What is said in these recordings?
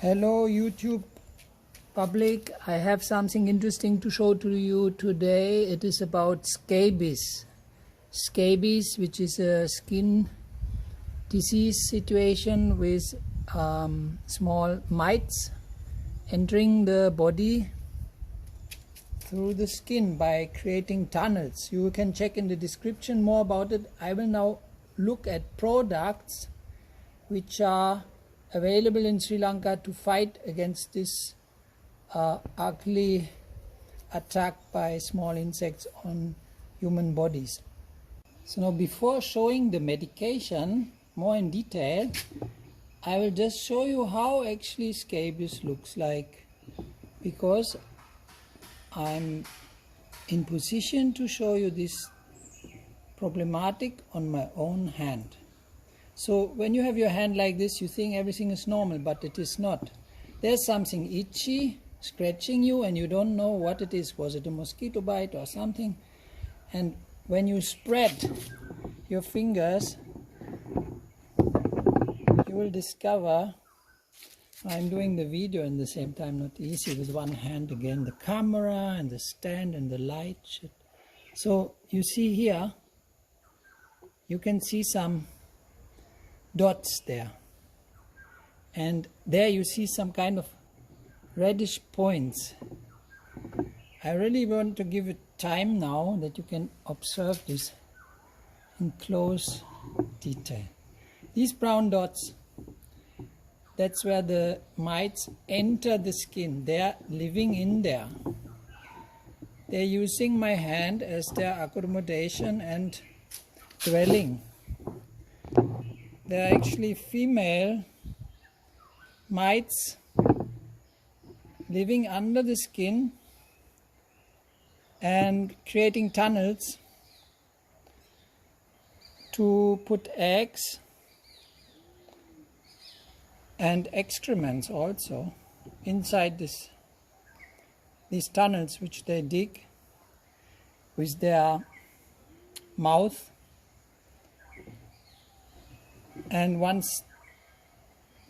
Hello YouTube public, I have something interesting to show to you today. It is about scabies. Scabies, which is a skin disease situation with small mites entering the body through the skin by creating tunnels. You can check in the description more about it. I will now look at products which are available in Sri Lanka to fight against this ugly attack by small insects on human bodies. So now, before showing the medication more in detail, I will just show you how actually scabies looks like, because I'm in position to show you this problematic on my own hand. So when you have your hand like this, you think everything is normal, but it is not. There's something itchy, scratching you, and you don't know what it is. Was it a mosquito bite or something? And when you spread your fingers, you will discover, I'm doing the video in the same time, not easy with one hand again, the camera and the stand and the light. So you see here, you can see some dots there, and there you see some kind of reddish points. I really want to give it time now that you can observe this in close detail. These brown dots, that's where the mites enter the skin. They are living in there. They're using my hand as their accommodation and dwelling. They are actually female mites living under the skin and creating tunnels to put eggs and excrements also inside these tunnels, which they dig with their mouth. And once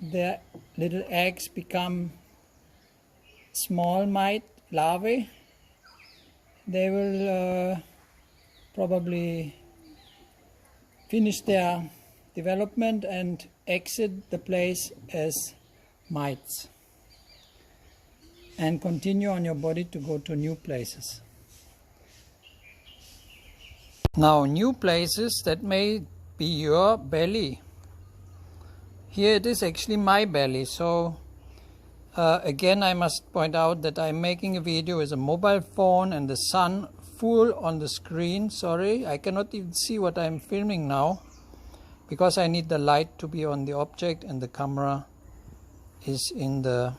their little eggs become small mite larvae, they will probably finish their development and exit the place as mites and continue on your body to go to new places. Now, new places that may be your belly. Here it is actually my belly. So again, I must point out that I'm making a video with a mobile phone and the sun full on the screen. Sorry, I cannot even see what I'm filming now because I need the light to be on the object, and the camera is in the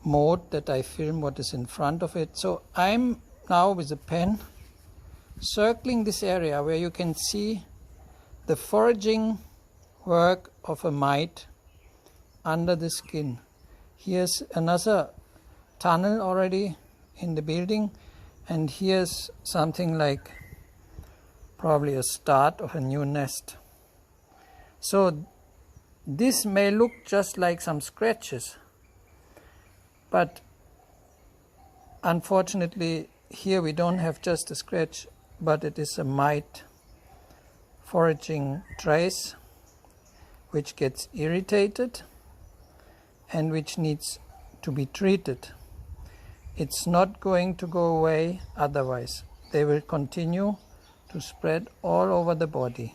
mode that I film what is in front of it. So I'm now with a pen circling this area where you can see the foraging work of a mite under the skin. Here's another tunnel already in the building, and here's something like probably a start of a new nest. So this may look just like some scratches, but unfortunately here we don't have just a scratch, but it is a mite foraging trace which gets irritated and which needs to be treated. It's not going to go away otherwise. They will continue to spread all over the body.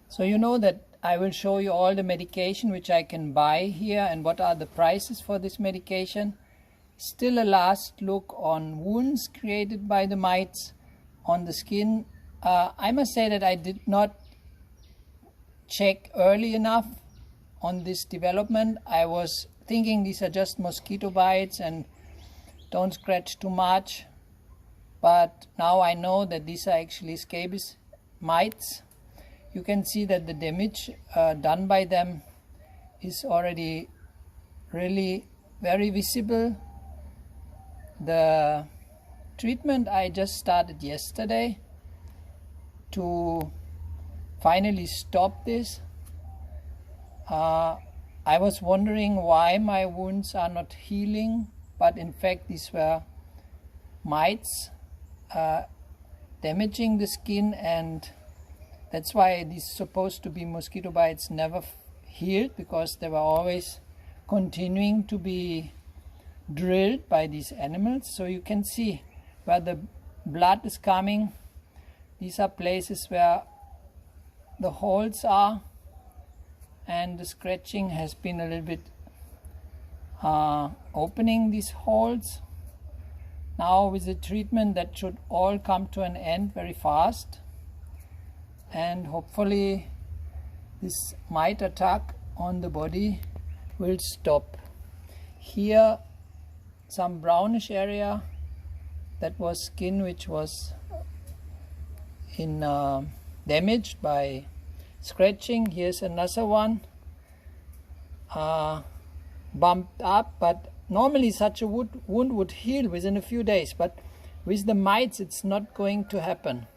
So you know that I will show you all the medication which I can buy here and what are the prices for this medication. Still a last look on wounds created by the mites on the skin. I must say that I did not check early enough on this development. I was thinking these are just mosquito bites and don't scratch too much, but now I know that these are actually scabies mites. You can see that the damage done by them is already really very visible. The treatment I just started yesterday to finally stop this I was wondering why my wounds are not healing, but in fact these were mites damaging the skin, and that's why these supposed to be mosquito bites never healed, because they were always continuing to be drilled by these animals. So you can see where the blood is coming. These are places where the holes are, and the scratching has been a little bit opening these holes. Now with the treatment that should all come to an end very fast, and hopefully this mite attack on the body will stop. Here some brownish area, that was skin which was damaged by scratching. Here's another one bumped up, but normally such a wound would heal within a few days, but with the mites it's not going to happen.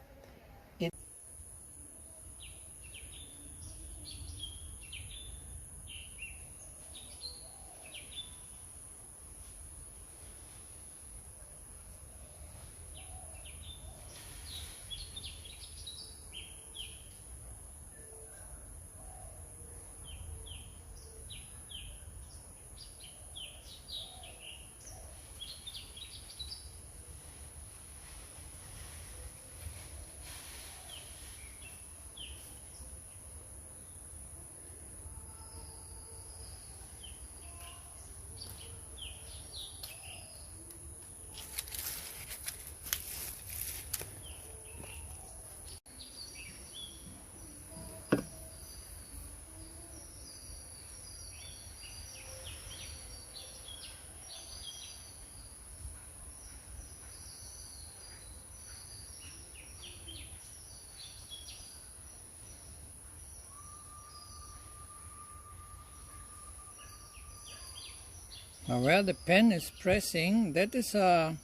Now where the pen is pressing, that is a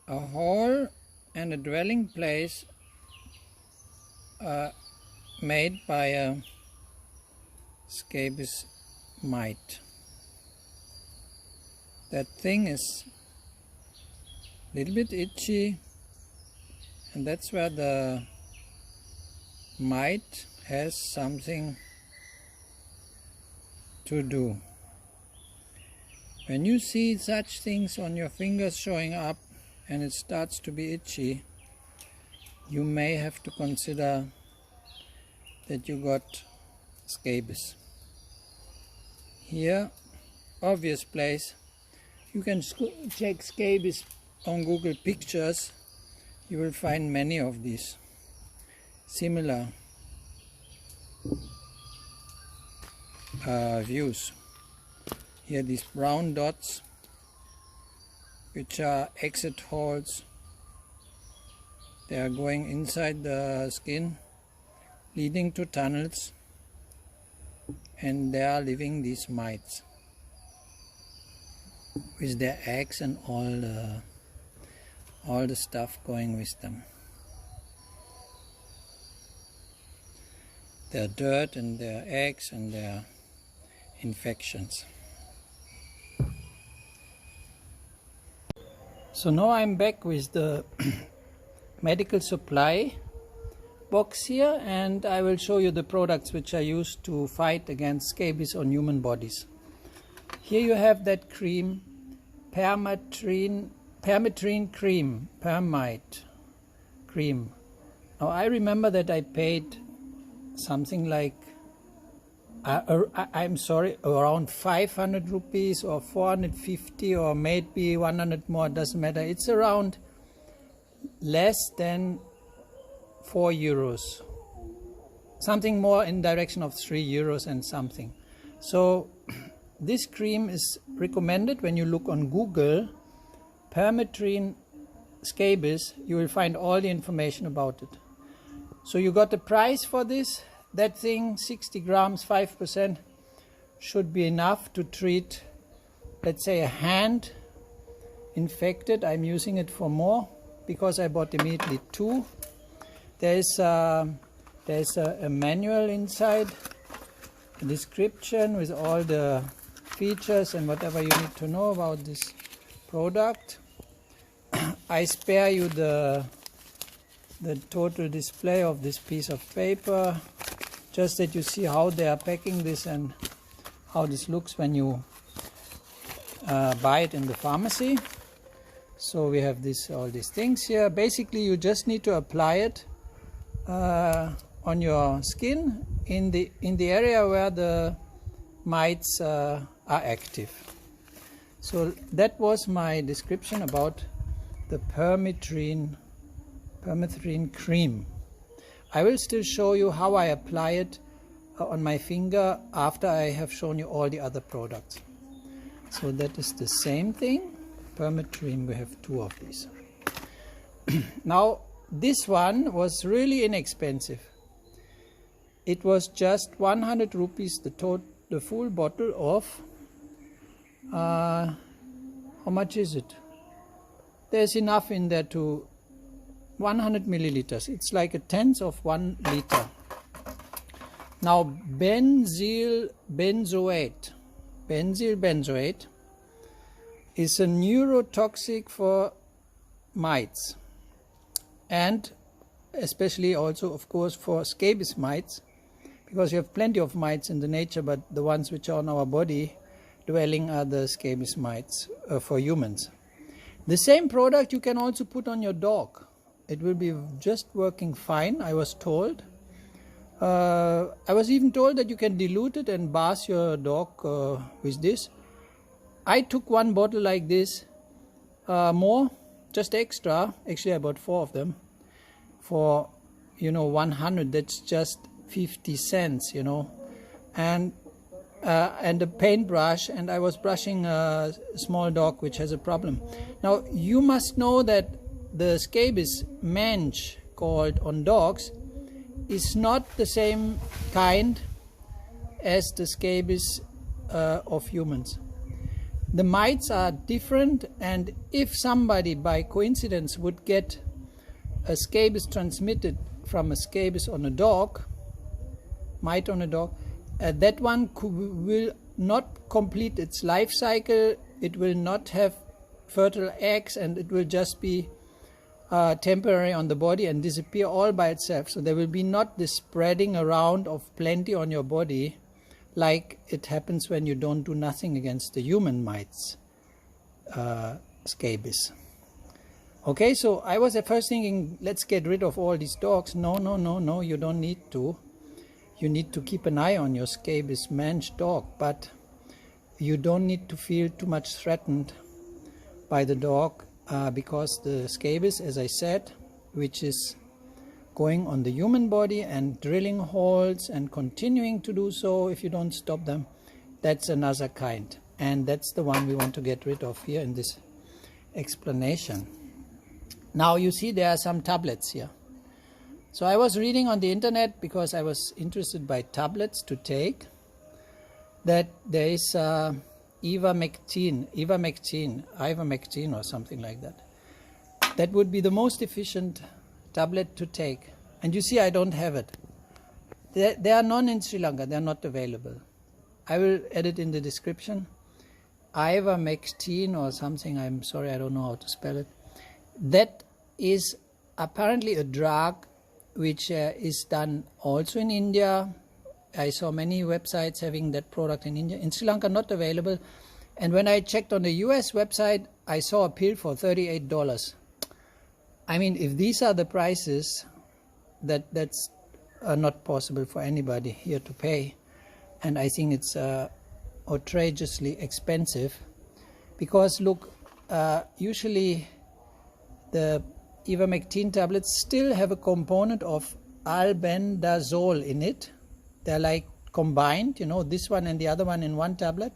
hole and a dwelling place made by a scabies mite. That thing is a little bit itchy, and that's where the mite has something to do. When you see such things on your fingers showing up and it starts to be itchy, you may have to consider that you got scabies. Here, obvious place, you can check scabies on Google Pictures. You will find many of these similar views. Here these brown dots, which are exit holes. They are going inside the skin, leading to tunnels, and there are living these mites with their eggs and all the stuff going with them. Their dirt and their eggs and their infections. So now I'm back with the medical supply box here, and I will show you the products which are used to fight against scabies on human bodies. Here you have that cream, Permethrin cream, Permite cream. Now I remember that I paid something like around 500 rupees or 450 or maybe 100 more, doesn't matter. It's around less than 4 euros. Something more in direction of 3 euros and something. So this cream is recommended when you look on Google, Permethrin scabies, you will find all the information about it. So you got the price for this. That thing, 60 grams, 5%, should be enough to treat, let's say, a hand infected. I'm using it for more because I bought immediately 2. There's a manual inside description with all the features and whatever you need to know about this product. I spare you the total display of this piece of paper, just that you see how they are packing this and how this looks when you buy it in the pharmacy. So we have all these things here. Basically you just need to apply it on your skin in the area where the mites are active. So that was my description about the Permethrin cream. I will still show you how I apply it on my finger after I have shown you all the other products. So that is the same thing. Permethrin, we have 2 of these. Now this one was really inexpensive. It was just 100 rupees the full bottle of how much is it? There's enough in there to 100 milliliters. It's like a tenth of 1 liter. Now Benzyl Benzoate is a neurotoxic for mites, and especially also of course for scabies mites, because you have plenty of mites in the nature, but the ones which are on our body dwelling are the scabies mites for humans. The same product you can also put on your dog. It will be just working fine, I was told. I was even told that you can dilute it and bath your dog with this. I took 1 bottle like this, more, just extra. Actually I bought 4 of them for 100. That's just 50 cents, and a paintbrush, and I was brushing a small dog which has a problem. Now you must know that the scabies mange called on dogs is not the same kind as the scabies of humans. The mites are different, and if somebody by coincidence would get a scabies transmitted from a scabies on a dog, mite on a dog, that one will not complete its life cycle. It will not have fertile eggs, and it will just be temporary on the body and disappear all by itself. So there will be not this spreading around of plenty on your body like it happens when you don't do nothing against the human mites, scabies. Okay, so I was at first thinking, let's get rid of all these dogs. No, you don't need to. You need to keep an eye on your scabies mange dog, but you don't need to feel too much threatened by the dog, because the scabies, as I said, which is going on the human body and drilling holes and continuing to do so if you don't stop them, that's another kind, and that's the one we want to get rid of here in this explanation. Now you see there are some tablets here. So I was reading on the internet, because I was interested by tablets to take, that there is Ivermectin or something like that. That would be the most efficient tablet to take. And you see I don't have it. They are none in Sri Lanka, they are not available. I will add it in the description. Ivermectin or something, I'm sorry, I don't know how to spell it. That is apparently a drug which is done also in India. I saw many websites having that product in India. In Sri Lanka, not available. And when I checked on the US website, I saw a pill for $38. I mean, if these are the prices, that's not possible for anybody here to pay. And I think it's outrageously expensive, because look, usually the Ivermectin tablets still have a component of Albendazole in it. They're like combined, this one and the other one in one tablet.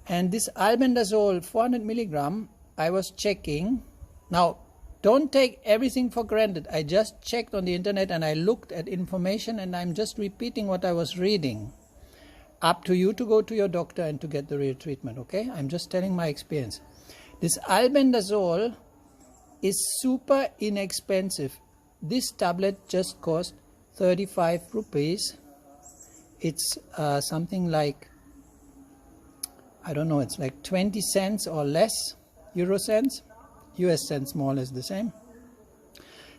And this Albendazole 400 milligram, I was checking. Now, don't take everything for granted. I just checked on the internet and I looked at information, and I'm just repeating what I was reading. Up to you to go to your doctor and to get the real treatment, okay? I'm just telling my experience. This Albendazole is super inexpensive. This tablet just cost 35 rupees, it's something like, I don't know, it's like 20 cents or less, euro cents, US cents more or less the same.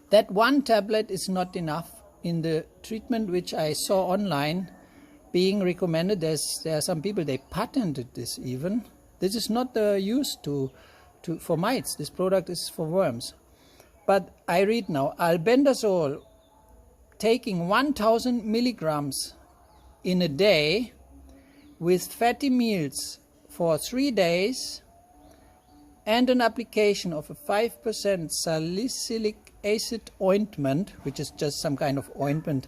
That one tablet is not enough. In the treatment which I saw online being recommended, there are some people, they patented this even. This is not used for mites. This product is for worms. But I read now, albendazole, taking 1000 milligrams in a day with fatty meals for 3 days and an application of a 5% salicylic acid ointment, which is just some kind of ointment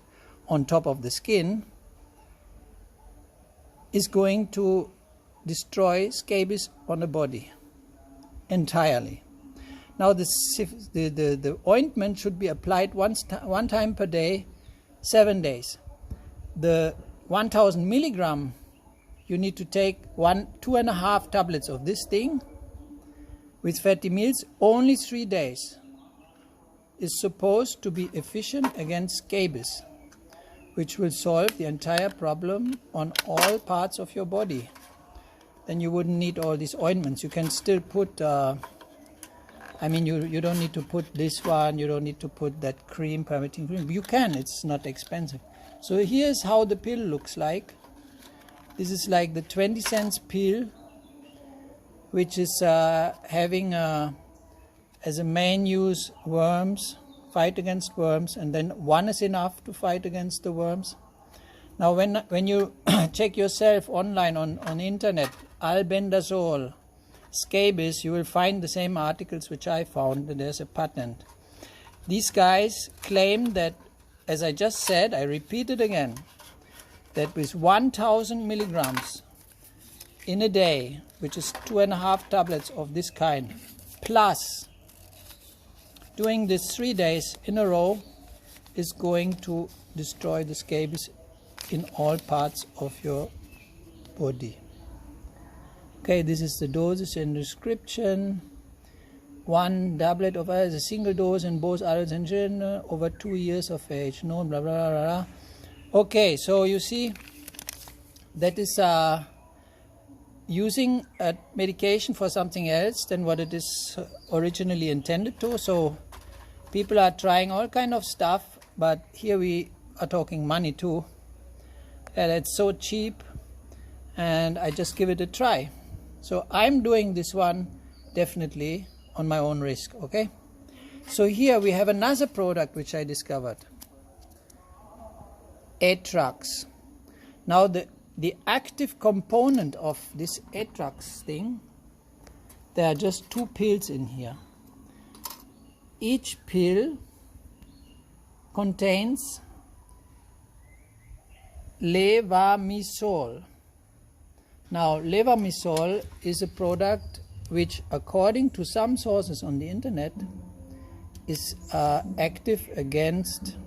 on top of the skin, is going to destroy scabies on the body entirely. Now the ointment should be applied one time per day, 7 days. The 1000 milligram, you need to take 2.5 tablets of this thing with fatty meals, only 3 days. Is supposed to be efficient against scabies, which will solve the entire problem on all parts of your body. Then you wouldn't need all these ointments. You can still put, I mean, you don't need to put this one, you don't need to put that cream, Permethrin cream. You can, it's not expensive. So here's how the pill looks like. This is like the 20 cents pill, which is having as a main use worms, fight against worms, and then one is enough to fight against the worms. Now when you check yourself online on internet, albendazole, scabies, you will find the same articles which I found, and there's a patent. These guys claim that, as I just said, I repeat it again, that with 1000 milligrams in a day, which is 2.5 tablets of this kind, plus doing this 3 days in a row, is going to destroy the scabies in all parts of your body. Okay, this is the dosage and description. 1 tablet of as a single dose in both adults and children over 2 years of age. No, blah, blah, blah, blah. Okay, so you see, that is using a medication for something else than what it is originally intended to. So people are trying all kind of stuff, but here we are talking money too. And it's so cheap, and I just give it a try. So I'm doing this one definitely on my own risk, okay? So here we have another product which I discovered. Atrax. Now the active component of this Atrax thing, there are just 2 pills in here. Each pill contains Levamisole. Now, Levamisole is a product which, according to some sources on the internet, is active against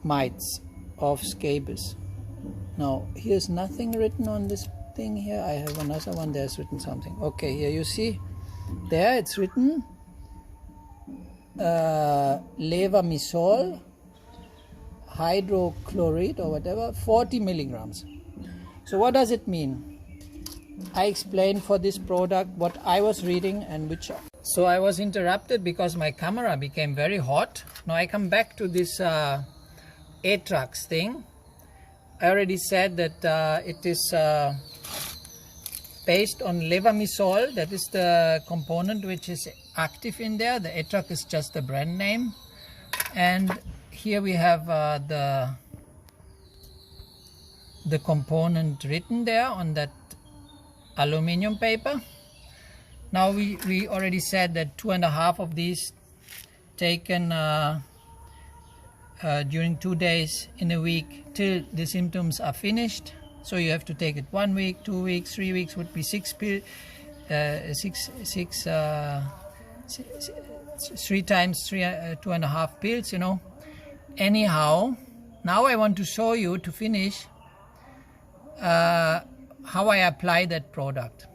mites of scabies. Now, here's nothing written on this thing here. I have another one, there's written something. Okay, here you see, there it's written Levamisole, hydrochloride or whatever, 40 milligrams. So what does it mean? I explained for this product what I was reading and which. So I was interrupted because my camera became very hot. Now I come back to this Atrax thing. I already said that it is based on Levamisole. That is the component which is active in there. The Atrax is just the brand name. And here we have the component written there on that aluminum paper. Now we already said that 2.5 of these taken during 2 days in a week till the symptoms are finished. So you have to take it 1 week, 2 weeks, 3 weeks, would be 3 times 2.5 pills, you know. Anyhow, now I want to show you, to finish, how I apply that product.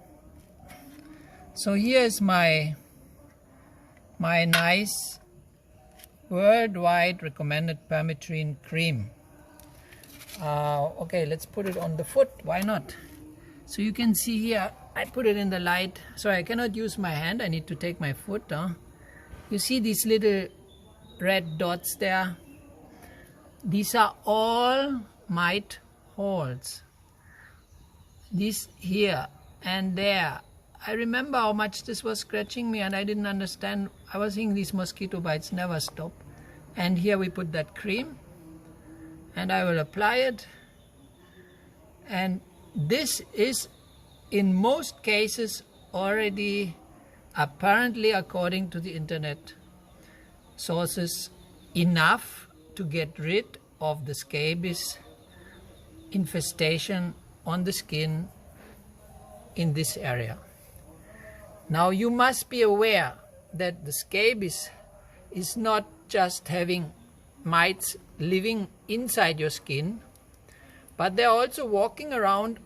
So here is my nice worldwide recommended Permethrin cream. Okay, let's put it on the foot. Why not? So you can see here, I put it in the light. Sorry, I cannot use my hand. I need to take my foot. You see these little red dots there? These are all mite holes. These here and there. I remember how much this was scratching me, and I didn't understand. I was thinking these mosquito bites never stop. And here we put that cream, and I will apply it. And this is in most cases already, apparently according to the internet sources, enough to get rid of the scabies infestation on the skin in this area. Now you must be aware that the scabies is not just having mites living inside your skin, but they're also walking around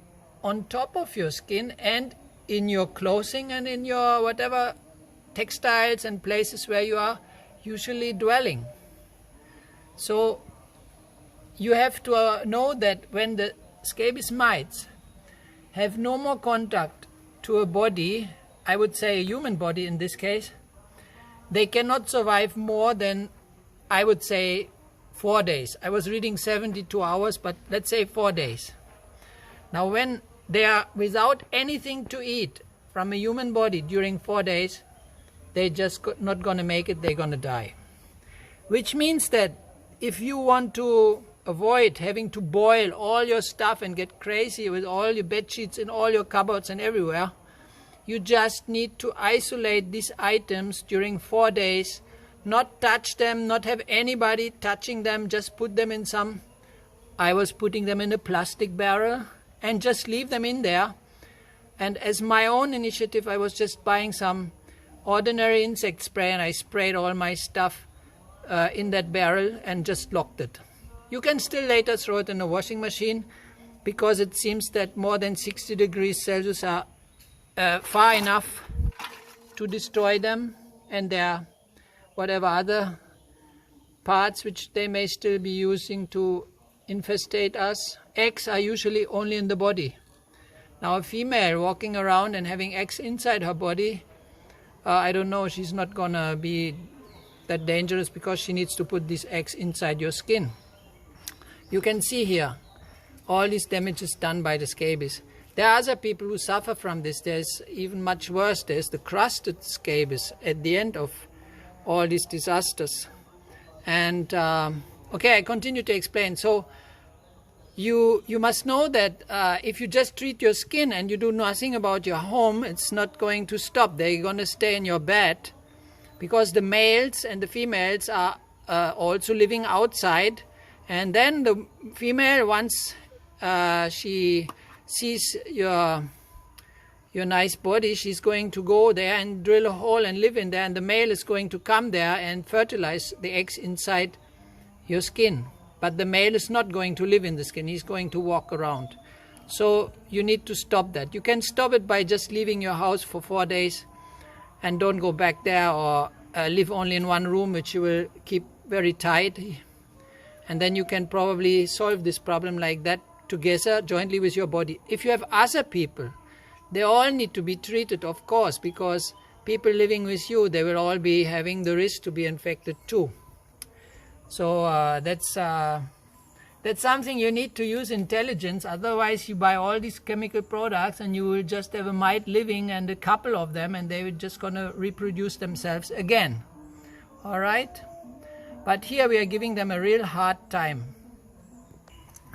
on top of your skin and in your clothing and in your whatever textiles and places where you are usually dwelling. So you have to know that when the scabies mites have no more contact to a body, I would say a human body in this case, they cannot survive more than, I would say, 4 days. I was reading 72 hours, but let's say 4 days. Now when they are without anything to eat from a human body during 4 days, they're just not going to make it, they're going to die. Which means that if you want to avoid having to boil all your stuff and get crazy with all your bed sheets in all your cupboards and everywhere, you just need to isolate these items during 4 days, not touch them, not have anybody touching them, just put them in some, I was putting them in a plastic barrel and just leave them in there. And as my own initiative, I was just buying some ordinary insect spray, and I sprayed all my stuff in that barrel and just locked it. You can still later throw it in a washing machine, because it seems that more than 60 degrees Celsius are far enough to destroy them and their whatever other parts which they may still be using to infestate us. Eggs are usually only in the body. Now a female walking around and having eggs inside her body, I don't know, she's not gonna be that dangerous, because she needs to put these eggs inside your skin. You can see here all these damages done by the scabies. There are other people who suffer from this. There's even much worse. There's the crusted scabies at the end of all these disasters. And okay, I continue to explain. So you must know that if you just treat your skin and you do nothing about your home, it's not going to stop. They're going to stay in your bed, because the males and the females are also living outside. And then the female, once she sees your nice body, she's going to go there and drill a hole and live in there, and the male is going to come there and fertilize the eggs inside your skin. But the male is not going to live in the skin, he's going to walk around. So you need to stop that. You can stop it by just leaving your house for 4 days and don't go back there, or live only in one room, which you will keep very tight. And then you can probably solve this problem like that together, jointly with your body. If you have other people, they all need to be treated, of course, because people living with you, they will all be having the risk to be infected too. So that's something you need to use intelligence. Otherwise, you buy all these chemical products and you will just have a mite living, and a couple of them, and they will just going to reproduce themselves again. All right? But here we are giving them a real hard time.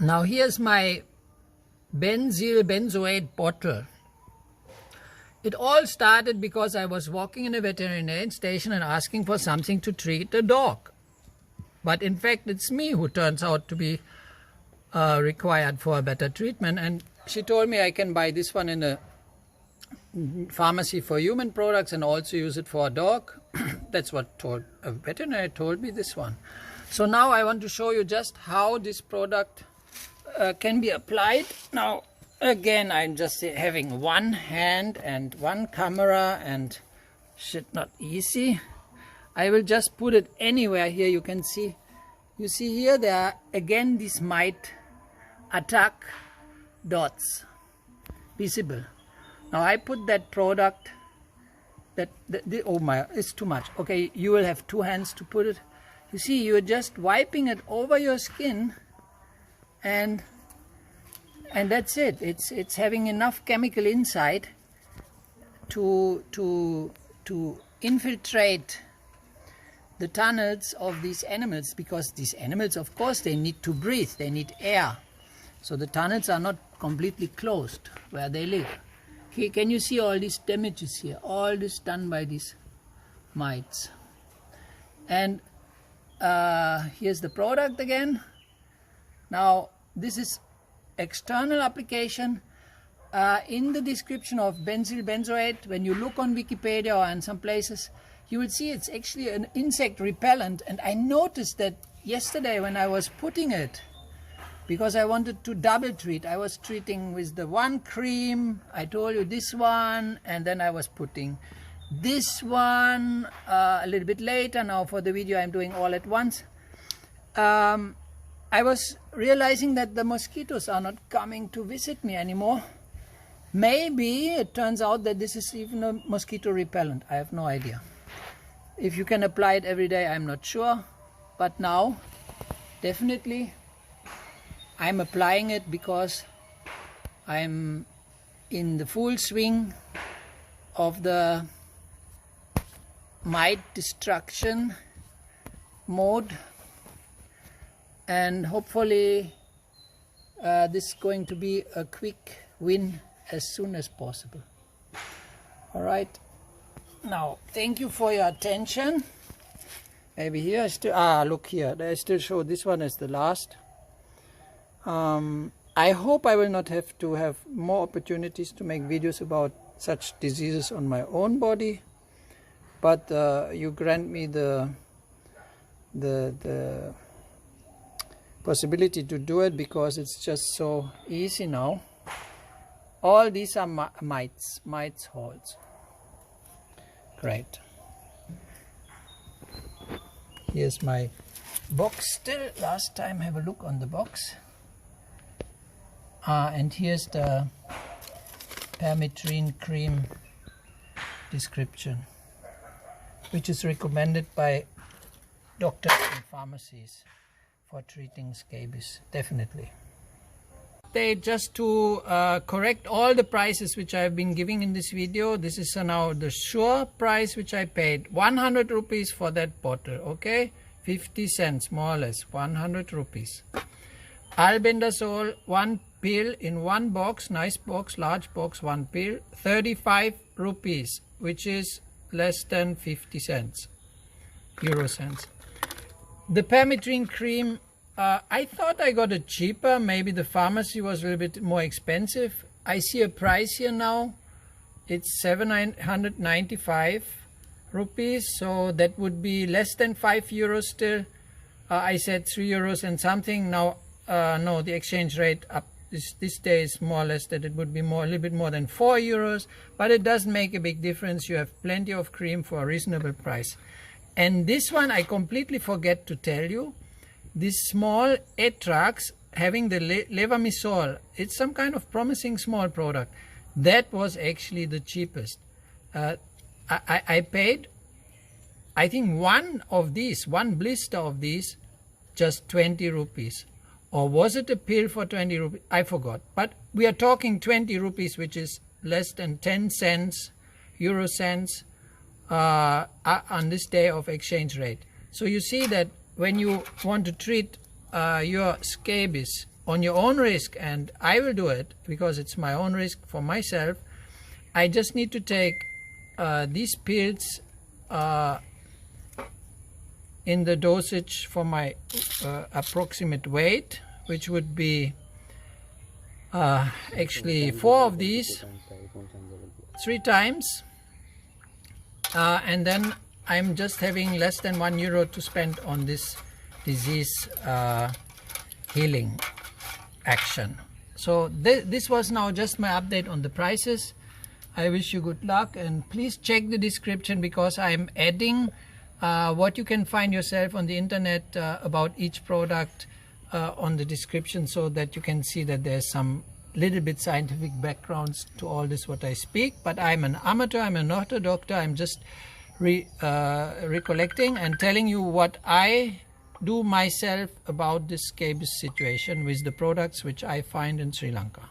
Now here's my Benzyl Benzoate bottle. It all started because I was walking in a veterinary station and asking for something to treat a dog. But in fact, it's me who turns out to be required for a better treatment. And she told me I can buy this one in a pharmacy for human products and also use it for a dog. That's what a veterinary told me, this one. So now I want to show you just how this product can be applied. Now again, I'm just having one hand and one camera, and shit, not easy. I will just put it anywhere here. You can see, you see here there are again these mite attack dots visible. Now I put that product, oh my, it's too much. Okay, you will have 2 hands to put it. You see, you're just wiping it over your skin, and that's it. It's having enough chemical inside to infiltrate the tunnels of these animals, because these animals, of course, they need to breathe, they need air. So the tunnels are not completely closed where they live. Here, can you see all these damages here? All this done by these mites. And here's the product again. Now this is external application. In the description of Benzyl Benzoate, when you look on Wikipedia or in some places, you will see it's actually an insect repellent. And I noticed that yesterday when I was putting it, because I wanted to double treat. I was treating with the one cream, I told you this one, and then I was putting this one a little bit later. Now for the video I'm doing all at once. I was realizing that the mosquitoes are not coming to visit me anymore. Maybe it turns out that this is even a mosquito repellent. I have no idea. If you can apply it every day, I'm not sure. But now, definitely, I'm applying it because I'm in the full swing of the mite destruction mode, and hopefully this is going to be a quick win as soon as possible. All right, now thank you for your attention. Maybe here I still look here, I still show this one as the last. I hope I will not have to have more opportunities to make videos about such diseases on my own body, but you grant me the possibility to do it, because it's just so easy now. All these are mites holes. Great. Here's my box still. Last time, have a look on the box. And here's the Permethrin cream description, which is recommended by doctors and pharmacies for treating scabies, definitely. Just to correct all the prices which I've been giving in this video. This is now the sure price which I paid, 100 rupees for that bottle, okay? 50 cents more or less, 100 rupees. Albendazole, 1 pill in 1 box, nice box, large box, 1 pill, 35 rupees, which is less than 50 cents, euro cents. The Permethrin cream, I thought I got it cheaper. Maybe the pharmacy was a little bit more expensive. I see a price here now. It's 795 rupees, so that would be less than 5 euros still. I said 3 euros and something. Now, no, the exchange rate up this day is more or less that it would be a little bit more than 4 euros, but it doesn't make a big difference. You have plenty of cream for a reasonable price. And this one I completely forget to tell you. This small Etrax having the Levamisole, it's some kind of promising small product. That was actually the cheapest. I paid, I think one blister of these, just 20 rupees. Or was it a pill for 20 rupees? I forgot. But we are talking 20 rupees, which is less than 10 cents, euro cents, on this day of exchange rate. So you see that when you want to treat your scabies on your own risk, and I will do it because it's my own risk for myself, I just need to take these pills in the dosage for my approximate weight, which would be actually 4 of these 3 times, and then I'm just having less than €1 to spend on this disease healing action. So this was now just my update on the prices. I wish you good luck, and please check the description because I'm adding what you can find yourself on the internet about each product on the description so that you can see that there's some little bit scientific backgrounds to all this what I speak. But I'm an amateur, I'm not a doctor, I'm just recollecting and telling you what I do myself about this scabies situation with the products which I find in Sri Lanka.